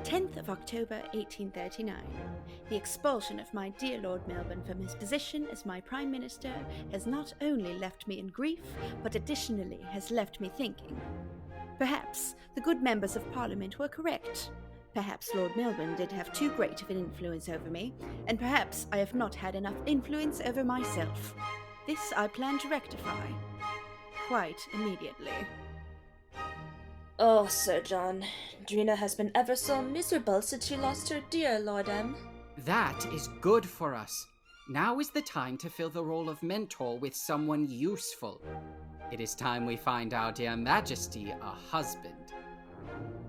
10th of October 1839. The expulsion of my dear Lord Melbourne from his position as my Prime Minister has not only left me in grief, but additionally has left me thinking. Perhaps the good members of Parliament were correct. Perhaps Lord Melbourne did have too great of an influence over me, and perhaps I have not had enough influence over myself. This I plan to rectify. Quite immediately. Oh, Sir John, Drina has been ever so miserable since she lost her dear Lord M. That is good for us. Now is the time to fill the role of mentor with someone useful. It is time we find our dear Majesty a husband.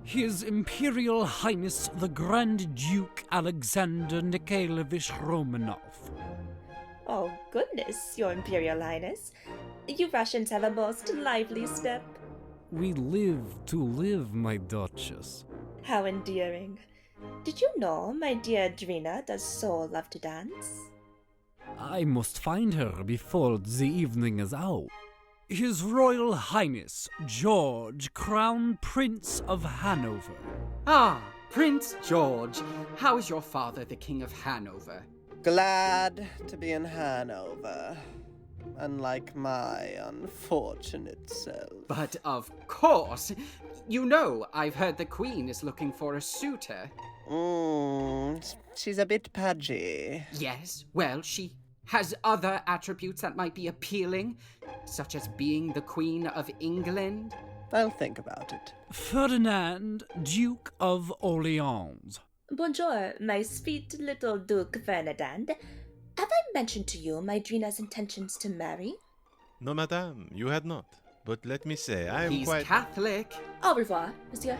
His Imperial Highness the Grand Duke Alexander Nikolaevich Romanov. Oh, goodness, Your Imperial Highness. You Russians have a most lively step. We live to live, my Duchess. How endearing. Did you know my dear Drina does so love to dance? I must find her before the evening is out. His Royal Highness George, Crown Prince of Hanover. Ah, Prince George. How is your father, the King of Hanover? Glad to be in Hanover. Unlike my unfortunate self. But of course! You know, I've heard the Queen is looking for a suitor. She's a bit pudgy. Yes, well, she has other attributes that might be appealing, such as being the Queen of England. I'll think about it. Ferdinand, Duke of Orleans. Bonjour, my sweet little Duke Ferdinand. Have I mentioned to you my Drina's intentions to marry? No, madame, you had not. But let me say, I am He's quite... Catholic. Au revoir, monsieur.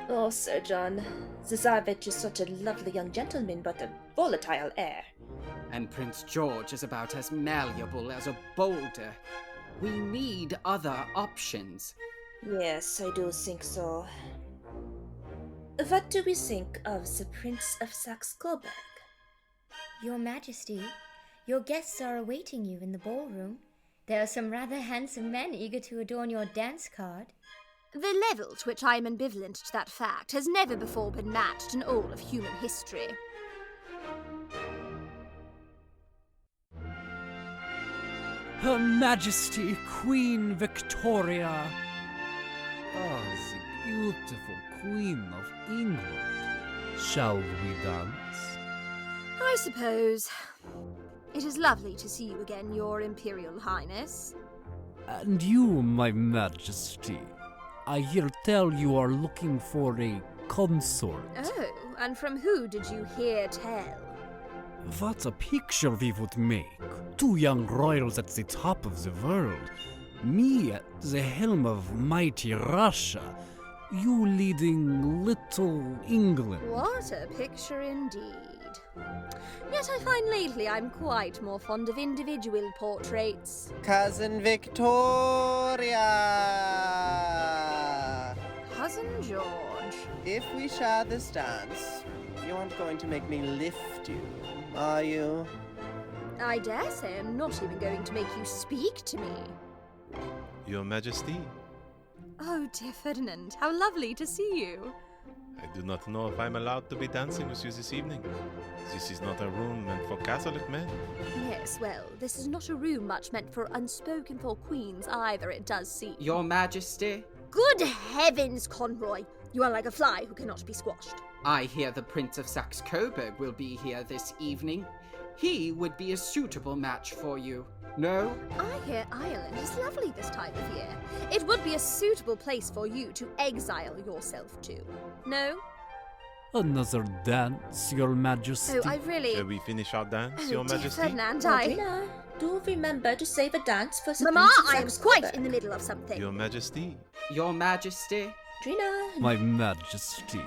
Oh, Sir John, the Tsarevitch is such a lovely young gentleman, but a volatile heir. And Prince George is about as malleable as a boulder. We need other options. Yes, I do think so. What do we think of the Prince of Saxe-Coburg? Your Majesty, your guests are awaiting you in the ballroom. There are some rather handsome men eager to adorn your dance card. The level to which I am ambivalent to that fact has never before been matched in all of human history. Her Majesty Queen Victoria. Ah, the beautiful Queen of England. Shall we dance? I suppose. It is lovely to see you again, Your Imperial Highness. And you, my Majesty. I hear tell you are looking for a consort. Oh, and from who did you hear tell? What a picture we would make. Two young royals at the top of the world. Me at the helm of mighty Russia. You leading little England. What a picture indeed. Yet I find lately I'm quite more fond of individual portraits. Cousin Victoria! Cousin George. If we share this dance, you aren't going to make me lift you, are you? I dare say I'm not even going to make you speak to me. Your Majesty, Oh, dear Ferdinand, how lovely to see you. I do not know if I'm allowed to be dancing with you this evening. This is not a room meant for Catholic men. Yes, well, this is not a room much meant for unspoken for queens either, it does seem. Your Majesty? Good heavens, Conroy! You are like a fly who cannot be squashed. I hear the Prince of Saxe-Coburg will be here this evening. He would be a suitable match for you. No? I hear Ireland is lovely this time of year. It would be a suitable place for you to exile yourself to. No? Another dance, Your Majesty. Oh, I really... Shall we finish our dance, Oh, Your dear Majesty? Ferdinand, Drina, do remember to save a dance for the Mamma, Prince of I am Saxe-Coburg. quite in the middle of something. Your Majesty. Your Majesty? Drina. My Majesty.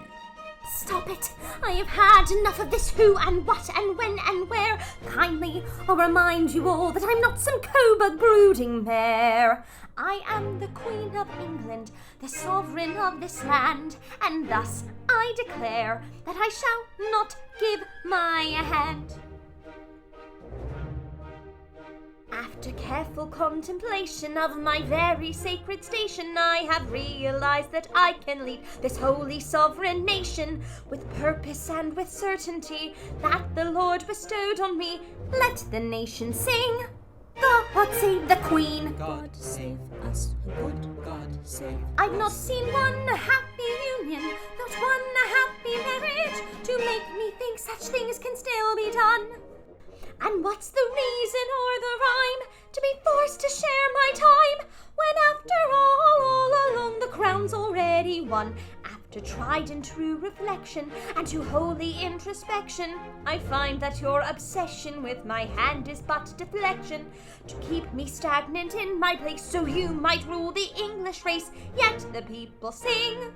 Stop it! I have had enough of this who and what and when and where. Kindly, I'll remind you all that I'm not some Coburg brooding mare. I am the Queen of England, the sovereign of this land, and thus I declare that I shall not give my hand. After careful contemplation of my very sacred station, I have realized that I can lead this holy sovereign nation with purpose and with certainty that the Lord bestowed on me. Let the nation sing. God save the Queen. God save us, good God save I've not seen one happy union, not one happy marriage, to make me think such things can still be done. And what's the reason or the rhyme to be forced to share my time, when after all along the crown's already won? After tried and true reflection and to holy introspection, I find that your obsession with my hand is but deflection, to keep me stagnant in my place so you might rule the English race. Yet the people sing,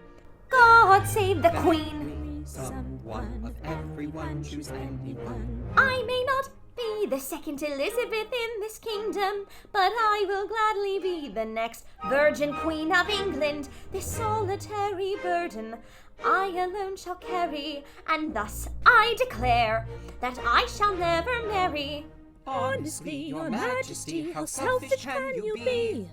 God save the Queen. someone of everyone, choose anyone. I may not be the second Elizabeth in this kingdom, but I will gladly be the next Virgin Queen of England. This solitary burden I alone shall carry, and thus I declare that I shall never marry. Honestly, your majesty, how selfish can you be?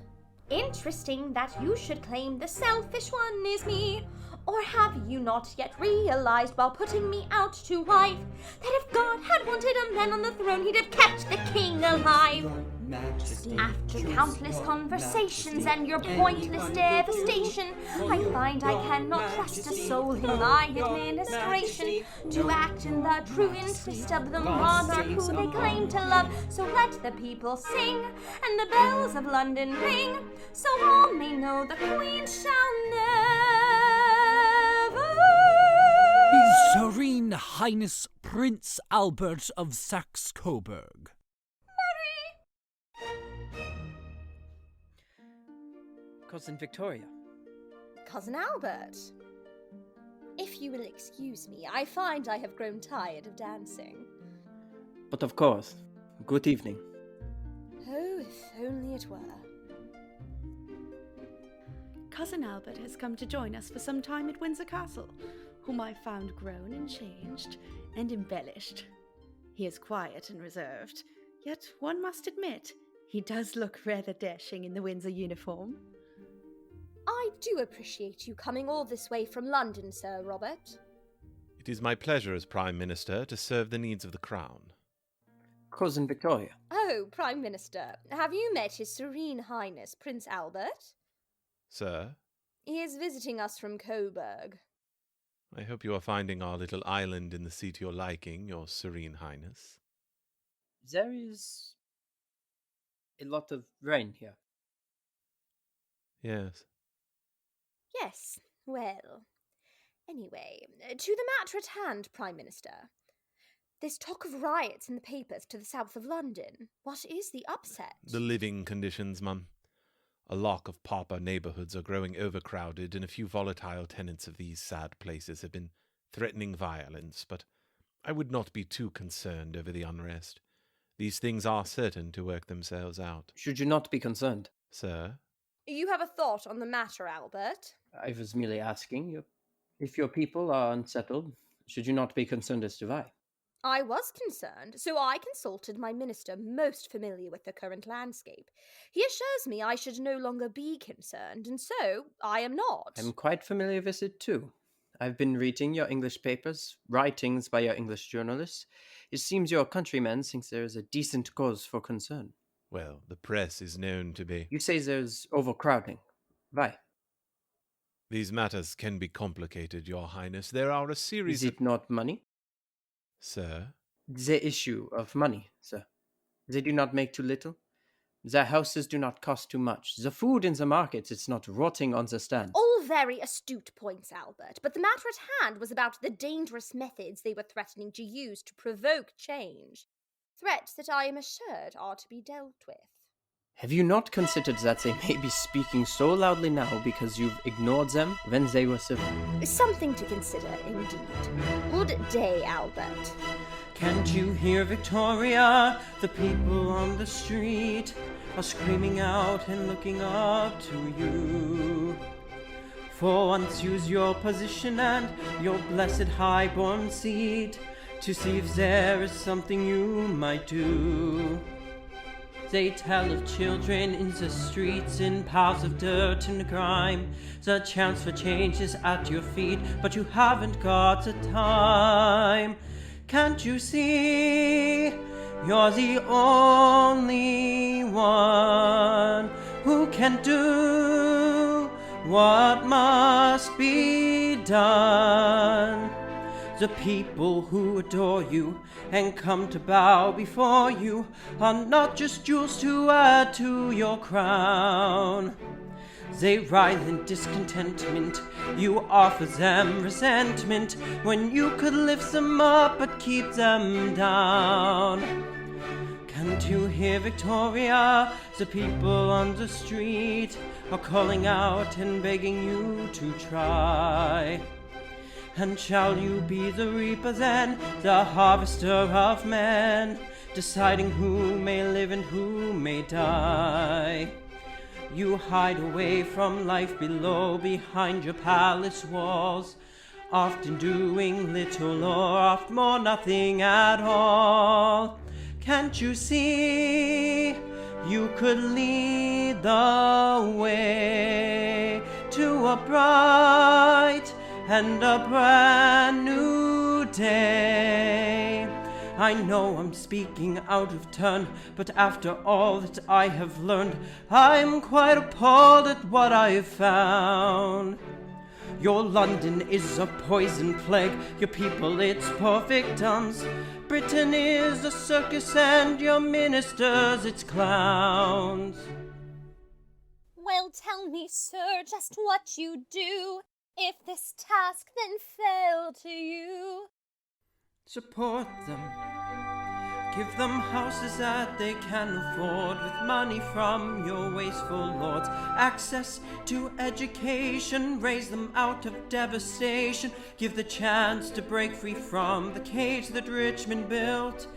Interesting that you should claim the selfish one is me. Or have you not yet realized, while putting me out to wife, that if God had wanted a man on the throne, he'd have kept the king alive? After countless conversations and your pointless devastation, I find I cannot trust a soul in my administration to act in the true interest of the monarch who they claim to love. So let the people sing and the bells of London ring, so all may know the Queen shall never. His Serene Highness Prince Albert of Saxe-Coburg. Cousin Victoria. Cousin Albert. If you will excuse me, I find I have grown tired of dancing. But of course. Good evening. Oh, if only it were. Cousin Albert has come to join us for some time at Windsor Castle, whom I found grown and changed and embellished. He is quiet and reserved, yet one must admit he does look rather dashing in the Windsor uniform. I do appreciate you coming all this way from London, Sir Robert. It is my pleasure as Prime Minister to serve the needs of the Crown. Cousin Victoria. Oh, Prime Minister, have you met His Serene Highness Prince Albert? Sir, He is visiting us from Coburg. I hope you are finding our little island in the sea to your liking, Your Serene Highness. There is a lot of rain here. Yes. Yes, well. Anyway, to the matter at hand, Prime Minister. There's talk of riots in the papers to the south of London. What is the upset? The living conditions, Mum. A lot of pauper neighbourhoods are growing overcrowded, and a few volatile tenants of these sad places have been threatening violence, but I would not be too concerned over the unrest. These things are certain to work themselves out. Should you not be concerned? Sir? You have a thought on the matter, Albert? I was merely asking you. If your people are unsettled, should you not be concerned as to why? I was concerned, so I consulted my minister most familiar with the current landscape. He assures me I should no longer be concerned, and so I am not. I'm quite familiar with it too. I've been reading your English papers, writings by your English journalists. It seems your countrymen think there is a decent cause for concern. Well, the press is known to be... You say there's overcrowding. Why? These matters can be complicated, Your Highness. There are a series of... Is it not money? Sir? The issue of money, sir. They do not make too little. Their houses do not cost too much. The food in the markets is not rotting on the stands. All very astute points, Albert, but the matter at hand was about the dangerous methods they were threatening to use to provoke change. Threats that I am assured are to be dealt with. Have you not considered that they may be speaking so loudly now because you've ignored them when they were civil? Something to consider, indeed. Good day, Albert. Can't you hear, Victoria? The people on the street are screaming out and looking up to you. For once use your position and your blessed high-born seat to see if there is something you might do. They tell of children in the streets, in piles of dirt and grime. The chance for change is at your feet, but you haven't got the time. Can't you see? You're the only one who can do what must be done. The people who adore you and come to bow before you are not just jewels to add to your crown. They writhe in discontentment, you offer them resentment, when you could lift them up but keep them down. Can't you hear, Victoria? The people on the street are calling out and begging you to try. And shall you be the reaper then, the harvester of men, deciding who may live and who may die? You hide away from life below, behind your palace walls, often doing little or oft more nothing at all. Can't you see? You could lead the way to a bright and a brand new day. I know I'm speaking out of turn, but after all that I have learned, I'm quite appalled at what I've found. Your London is a poison plague, your people its poor victims. Britain is a circus and your ministers its clowns. Well, tell me, sir, just what you do, if this task then fell to you. Support them. Give them houses that they can afford, with money from your wasteful lords. Access to education, raise them out of devastation. Give the chance to break free from the cage that Richmond built.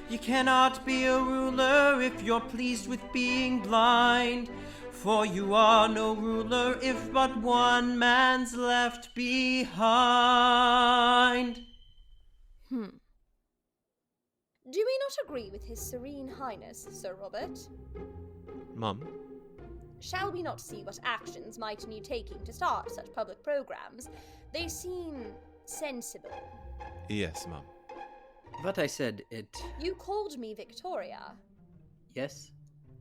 You cannot be a ruler if you're pleased with being blind, for you are no ruler if but one man's left behind. Do we not agree with His Serene Highness, Sir Robert? Mum? Shall we not see what actions might need taking to start such public programs? They seem sensible. Yes, Mum. What I said, it... You called me Victoria. Yes?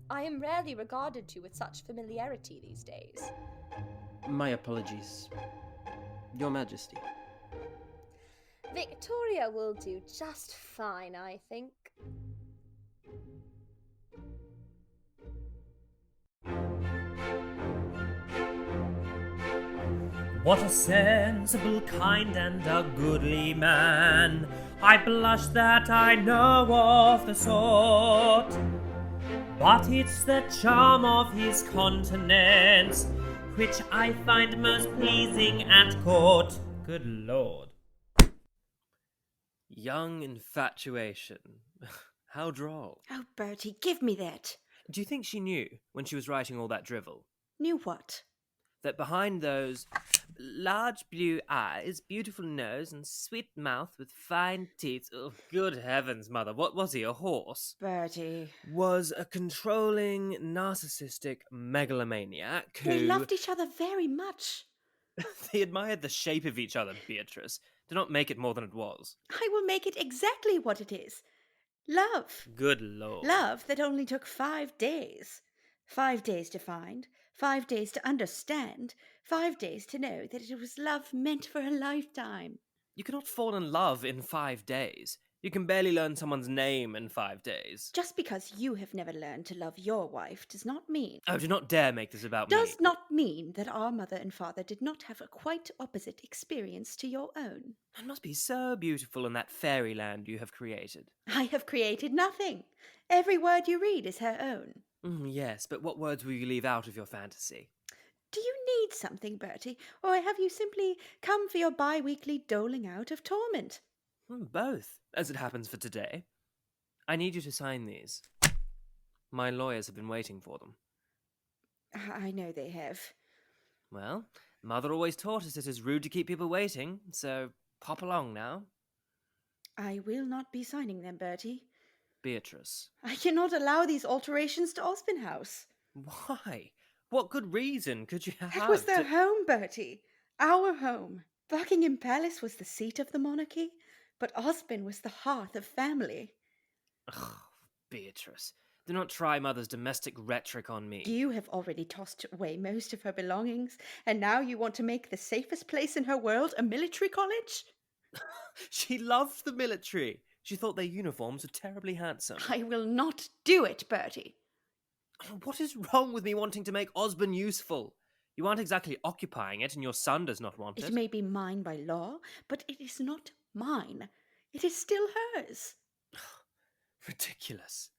I am rarely regarded to with such familiarity these days. My apologies. Your Majesty. Victoria will do just fine, I think. What a sensible, kind, and a goodly man! I blush that I know of the sort. But it's the charm of his countenance which I find most pleasing at court. Good Lord. Young infatuation. How droll. Oh, Bertie, give me that. Do you think she knew, when she was writing all that drivel, Knew what? that behind those large blue eyes, beautiful nose, and sweet mouth with fine teeth, oh, good heavens, mother, what was he, a horse? Bertie. Was a controlling, narcissistic megalomaniac who... They loved each other very much. They admired the shape of each other, Beatrice. Do not make it more than it was. I will make it exactly what it is. Love. Good Lord. Love that only took 5 days. 5 days to find, 5 days to understand, 5 days to know that it was love meant for a lifetime. You cannot fall in love in 5 days. You can barely learn someone's name in 5 days. Just because you have never learned to love your wife does not mean... Oh, do not dare make this about me. Does not mean that our mother and father did not have a quite opposite experience to your own. It must be so beautiful in that fairyland you have created. I have created nothing. Every word you read is her own. Yes, but what words will you leave out of your fantasy? Do you need something, Bertie, or have you simply come for your bi-weekly doling out of torment? Both, as it happens for today. I need you to sign these. My lawyers have been waiting for them. I know they have. Well, Mother always taught us it is rude to keep people waiting, so pop along now. I will not be signing them, Bertie. Beatrice. I cannot allow these alterations to Osborne House. Why? What good reason could you have? It was their home, Bertie. Our home. Buckingham Palace was the seat of the monarchy, but Osborne was the hearth of family. Ugh, Beatrice, do not try Mother's domestic rhetoric on me. You have already tossed away most of her belongings, and now you want to make the safest place in her world a military college? She loved the military. She thought their uniforms were terribly handsome. I will not do it, Bertie. What is wrong with me wanting to make Osborne useful? You aren't exactly occupying it, and your son does not want it. It may be mine by law, but it is not mine. It is still hers. Ridiculous.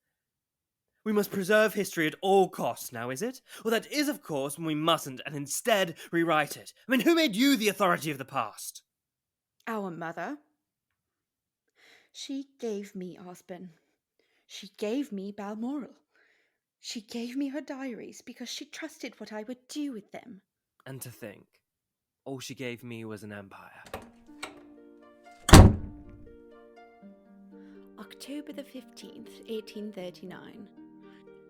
We must preserve history at all costs now, is it? Well, that is, of course, when we mustn't, and instead rewrite it. I mean, who made you the authority of the past? Our mother. She gave me Osborne. She gave me Balmoral. She gave me her diaries because she trusted what I would do with them. And to think, all she gave me was an empire. October the 15th, 1839.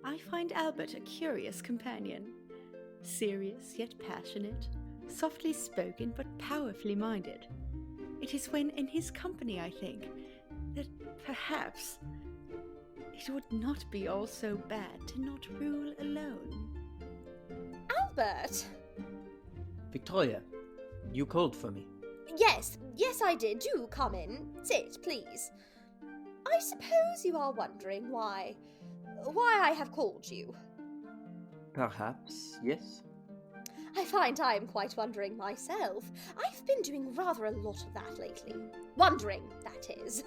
I find Albert a curious companion. Serious yet passionate, softly spoken but powerfully minded. It is when in his company, I think, that perhaps it would not be all so bad to not rule alone. Albert! Victoria, you called for me. Yes, I did. Do come in. Sit, please. I suppose you are wondering why I have called you. Perhaps, yes. I find I am quite wondering myself. I've been doing rather a lot of that lately. Wondering, that is.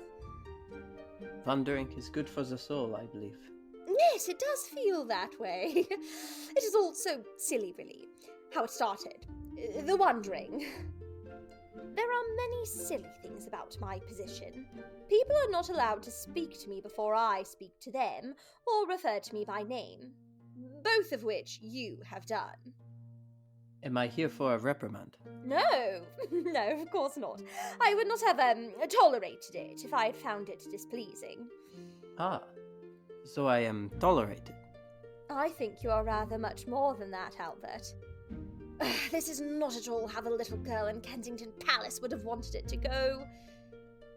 Wandering is good for the soul, I believe. Yes, it does feel that way. It is all so silly, really, how it started. The wondering. There are many silly things about my position. People are not allowed to speak to me before I speak to them, or refer to me by name. Both of which you have done. Am I here for a reprimand? No, of course not. I would not have tolerated it if I had found it displeasing. Ah, so I am tolerated. I think you are rather much more than that, Albert. This is not at all how the little girl in Kensington Palace would have wanted it to go.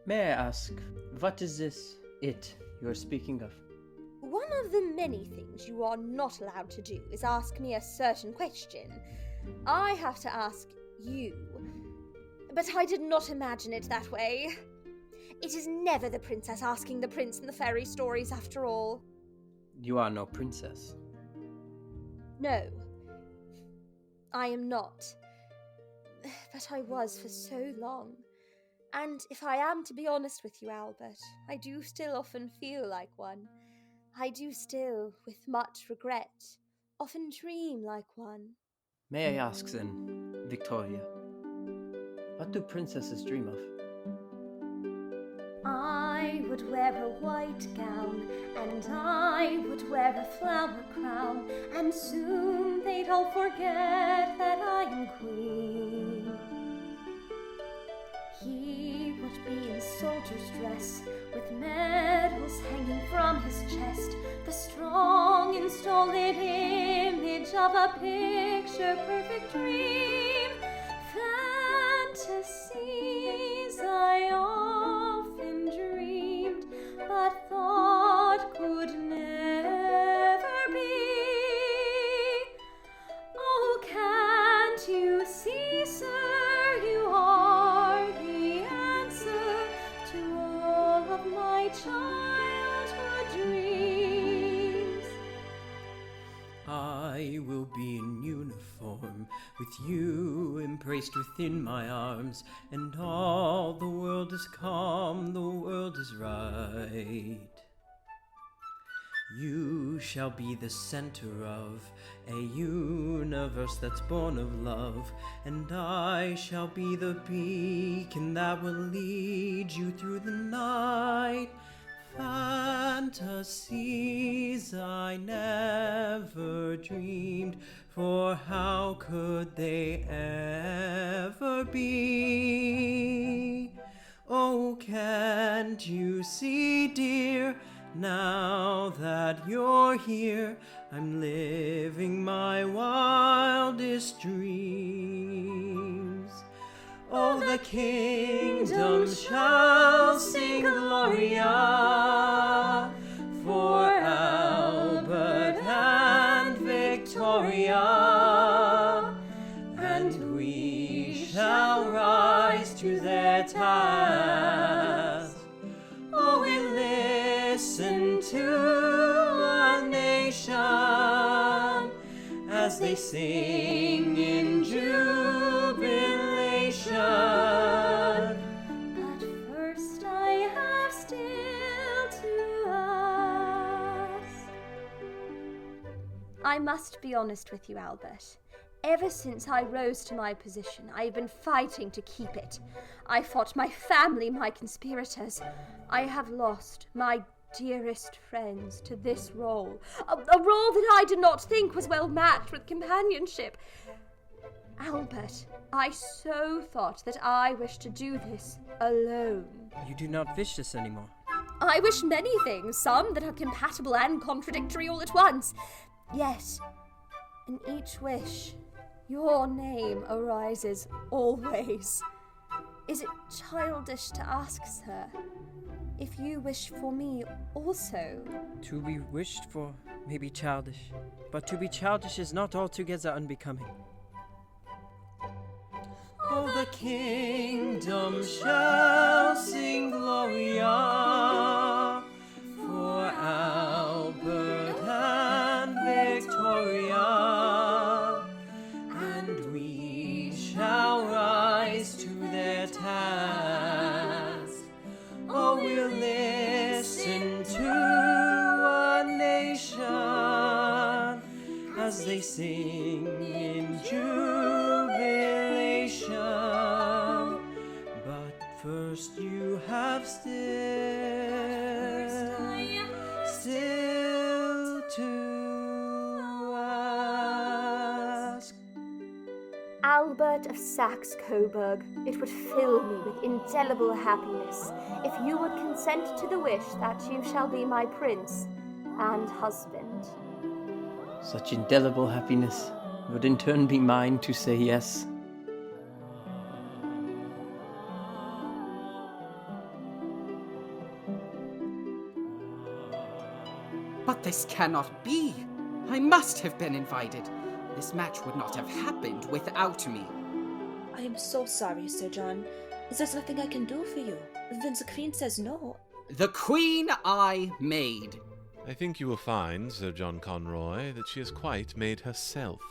May I ask, what is this "it" you are speaking of? One of the many things you are not allowed to do is ask me a certain question. I have to ask you. But I did not imagine it that way. It is never the princess asking the prince in the fairy stories, after all. You are no princess. No. I am not. But I was for so long. And if I am to be honest with you, Albert, I do still often feel like one. I do still, with much regret, often dream like one. May I ask then, Victoria, what do princesses dream of? I would wear a white gown, and I would wear a flower crown, and soon they'd all forget that I am queen. He would be in soldier's dress, with medals hanging from his chest, the strong installed image of a picture-perfect dream. Fantasies I often dreamed, but thought could never be. Oh, can't you see, sir, you are the answer to all of my childhood dreams. I will be in uniform, with you embraced within my arms, and all the world is calm, the world is right. You shall be the center of a universe that's born of love, and I shall be the beacon that will lead you through the night. Fantasies I never dreamed, for how could they ever be? Oh, can't you see, dear, Now that you're here, I'm living my wildest dreams. Oh, the kingdom shall sing Gloria for Albert and Victoria, and we shall rise to their task. Oh, we listen to a nation as they sing in jubilation. But first I have still to ask. I must be honest with you, Albert. Ever since I rose to my position, I have been fighting to keep it. I fought my family, my conspirators. I have lost my dearest friends to this role. A role that I did not think was well matched with companionship. Albert, I so thought that I wished to do this alone. You do not wish this anymore. I wish many things, some that are compatible and contradictory all at once. Yet, in each wish, your name arises always. Is it childish to ask, sir, if you wish for me also? To be wished for may be childish, but to be childish is not altogether unbecoming. Oh, the kingdom shall sing Gloria for Albert and Victoria, and we shall rise to their task. Oh, we'll listen to a nation as they sing in jubilation. But first you have still to ask. Albert of Saxe-Coburg, it would fill me with indelible happiness if you would consent to the wish that you shall be my prince and husband. Such indelible happiness would in turn be mine to say yes. But this cannot be. I must have been invited. This match would not have happened without me. I am so sorry, Sir John. There's nothing I can do for you. Then the Queen says no. The Queen I made. I think you will find, Sir John Conroy, that she has quite made herself.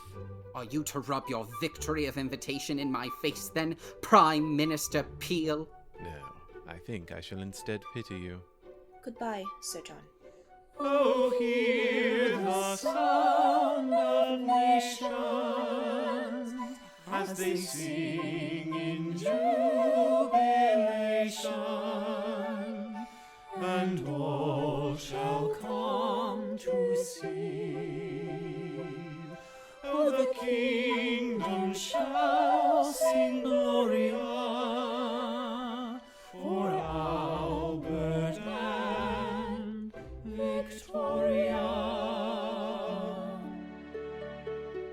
Are you to rub your victory of invitation in my face then, Prime Minister Peel? No, I think I shall instead pity you. Goodbye, Sir John. Oh, hear the sound of nations as they sing in jubilation, and all shall come to see. Oh, the kingdom shall sing Gloria for Albert and Victoria.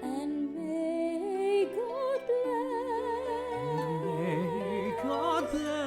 And may God bless. May God bless.